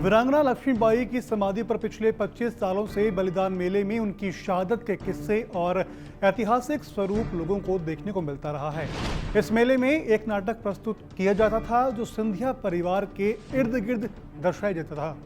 वीरांगना लक्ष्मीबाई की समाधि पर पिछले 25 सालों से बलिदान मेले में उनकी शहादत के किस्से और ऐतिहासिक स्वरूप लोगों को देखने को मिलता रहा है। इस मेले में एक नाटक प्रस्तुत किया जाता था जो सिंधिया परिवार के इर्द गिर्द दर्शाया जाता था।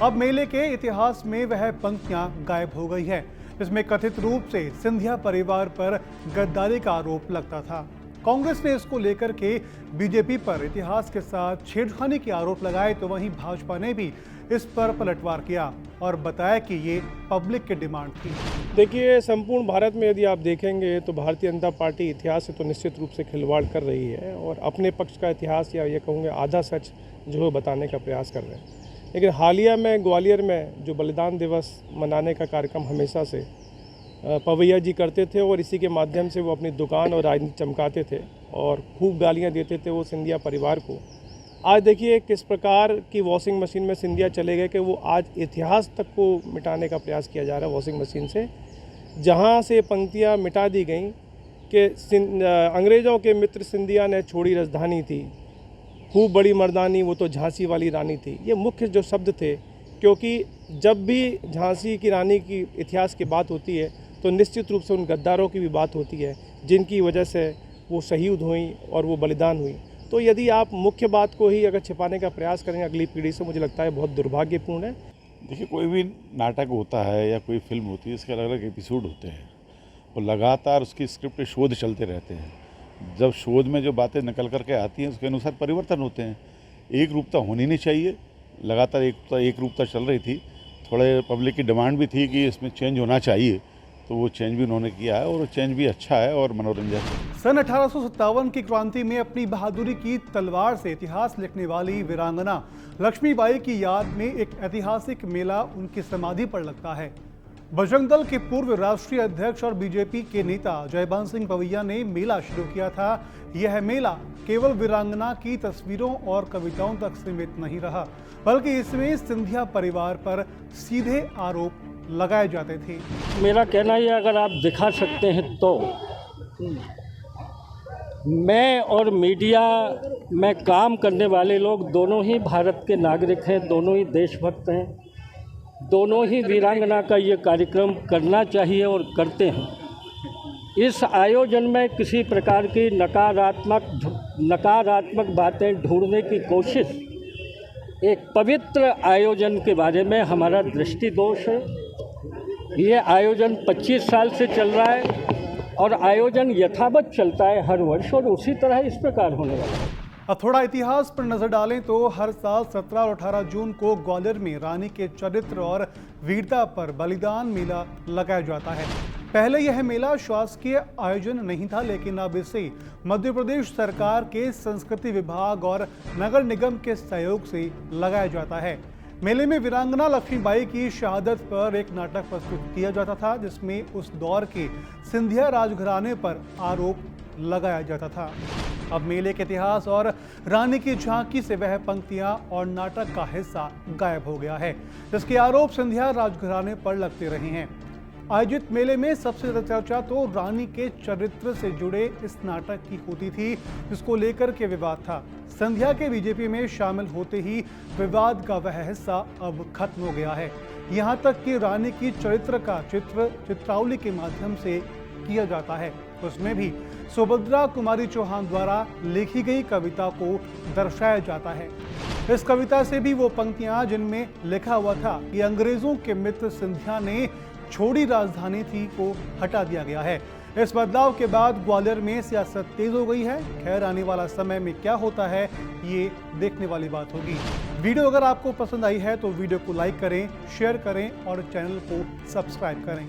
अब मेले के इतिहास में वह पंक्तियां गायब हो गई है जिसमें कथित रूप से सिंधिया परिवार पर गद्दारी का आरोप लगता था। कांग्रेस ने इसको लेकर के बीजेपी पर इतिहास के साथ छेड़खानी के आरोप लगाए तो वहीं भाजपा ने भी इस पर पलटवार किया और बताया कि ये पब्लिक की डिमांड थी। देखिए, संपूर्ण भारत में यदि आप देखेंगे तो भारतीय जनता पार्टी इतिहास से तो निश्चित रूप से खिलवाड़ कर रही है और अपने पक्ष का इतिहास या ये कहूँगे आधा सच जो है बताने का प्रयास कर रहे हैं। लेकिन हालिया में ग्वालियर में जो बलिदान दिवस मनाने का कार्यक्रम हमेशा से पवैया जी करते थे और इसी के माध्यम से वो अपनी दुकान और राजनीति चमकाते थे और खूब गालियां देते थे वो सिंधिया परिवार को। आज देखिए किस प्रकार की वॉशिंग मशीन में सिंधिया चले गए कि वो आज इतिहास तक को मिटाने का प्रयास किया जा रहा है वॉशिंग मशीन से, जहां से पंक्तियां मिटा दी गई कि अंग्रेज़ों के मित्र सिंधिया ने छोड़ी राजधानी थी, खूब बड़ी मर्दानी वो तो झांसी वाली रानी थी। ये मुख्य जो शब्द थे, क्योंकि जब भी झांसी की रानी की इतिहास की बात होती है तो निश्चित रूप से उन गद्दारों की भी बात होती है जिनकी वजह से वो शहीद हुई और वो बलिदान हुई। तो यदि आप मुख्य बात को ही अगर छिपाने का प्रयास करें अगली पीढ़ी से, मुझे लगता है बहुत दुर्भाग्यपूर्ण है। देखिए, कोई भी नाटक होता है या कोई फिल्म होती है, इसके अलग अलग एपिसोड होते हैं और लगातार उसकी स्क्रिप्ट शोध चलते रहते हैं। जब शोध में जो बातें निकल करके आती हैं उसके अनुसार परिवर्तन होते हैं। एक रूपता होनी नहीं चाहिए, लगातार एक रूपता चल रही थी। थोड़े पब्लिक की डिमांड भी थी कि इसमें चेंज होना चाहिए, तो वो चेंज भी उन्होंने किया है और चेंज भी अच्छा है और मनोरंजक है। सन 1857 की क्रांति में अपनी बहादुरी की तलवार से इतिहास लिखने वाली वीरांगना लक्ष्मीबाई की याद में एक ऐतिहासिक मेला उनकी समाधि पर लगता है। बजरंग दल के पूर्व राष्ट्रीय अध्यक्ष और बीजेपी के नेता जयबंश सिंह पवैया ने मेला शुरू किया था। यह मेला केवल वीरांगना की तस्वीरों और कविताओं तक सीमित नहीं रहा, बल्कि इसमें सिंधिया परिवार पर सीधे आरोप लगाए जाते थे। मेरा कहना यह, अगर आप दिखा सकते हैं तो मैं और मीडिया में काम करने वाले लोग दोनों ही भारत के नागरिक हैं, दोनों ही देशभक्त हैं, दोनों ही वीरांगना का ये कार्यक्रम करना चाहिए और करते हैं। इस आयोजन में किसी प्रकार की नकारात्मक बातें ढूंढने की कोशिश, एक पवित्र आयोजन के बारे में हमारा दृष्टि दोष है। ये आयोजन 25 साल से चल रहा है और आयोजन यथावत चलता है हर वर्ष और उसी तरह इस प्रकार होने वाला है। अब थोड़ा इतिहास पर नजर डालें तो हर साल 17 और 18 जून को ग्वालियर में रानी के चरित्र और वीरता पर बलिदान मेला लगाया जाता है। पहले यह मेला शासकीय आयोजन नहीं था, लेकिन अब इसे मध्य प्रदेश सरकार के संस्कृति विभाग और नगर निगम के सहयोग से लगाया जाता है। मेले में वीरांगना लक्ष्मीबाई की शहादत पर एक नाटक प्रस्तुत किया जाता था जिसमें उस दौर के सिंधिया राजघराने पर आरोप लगाया जाता था। अब मेले के इतिहास और रानी की झांकी से वह पंक्तियां और नाटक का हिस्सा गायब हो गया है जिसके आरोप सिंधिया राजघराने पर लगते रहे हैं। आयोजित मेले में सबसे ज्यादा चर्चा तो रानी के चरित्र से जुड़े इस नाटक की होती थी जिसको लेकर के विवाद था। सिंधिया के बीजेपी में शामिल होते ही विवाद का वह हिस्सा अब खत्म हो गया है। यहाँ तक कि रानी की चरित्र का चित्रावली के माध्यम से किया जाता है। उसमें भी सुभद्रा कुमारी चौहान द्वारा लिखी गई कविता को दर्शाया जाता है। इस कविता से भी वो पंक्तियां जिनमें लिखा हुआ था कि अंग्रेजों के मित्र सिंधिया ने छोड़ी राजधानी थी को हटा दिया गया है। इस बदलाव के बाद ग्वालियर में सियासत तेज हो गई है। खैर, आने वाला समय में क्या होता है ये देखने वाली बात होगी। वीडियो अगर आपको पसंद आई है तो वीडियो को लाइक करें, शेयर करें और चैनल को सब्सक्राइब करें।